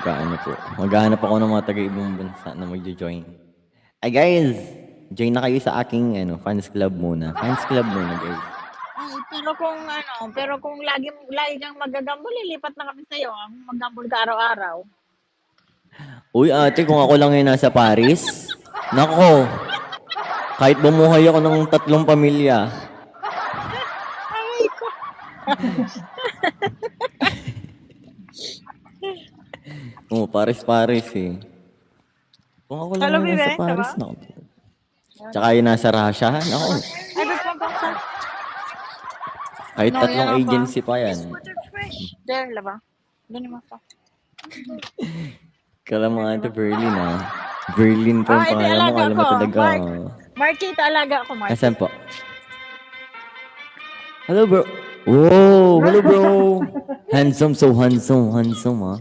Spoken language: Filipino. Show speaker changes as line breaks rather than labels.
mag-ano po. Maghahanap ako ng mga taga-ibang bansa na magjo-join. Ay guys, join na kayo sa aking fans club muna. Fans club muna guys.
Ay, pero kung lagi kang magagambol, lilipat na kami sa'yo. Ang maggambol ka araw-araw.
Uy ate, kung ako lang yung nasa Paris, nako, kahit bumuhay ako ng 3 pamilya.
Ay, ko.
Oo, Paris eh. Kung ako lang yung nasa Paris, nako. Tsaka yung nasa Russia, nako.
Ay, ba't pa ba?
Kahit
No,
3
yan ako.
agency pa yan.
There, laba. Doon mo pa.
Kala mga ate Berlin Berlin po yung
Ito
pangalan mo.
alaga
Alam mo
ko.
talaga.
Markita, alaga ko, Mark.
Asan po? Hello bro. Whoa, hello bro. Handsome, so handsome ha.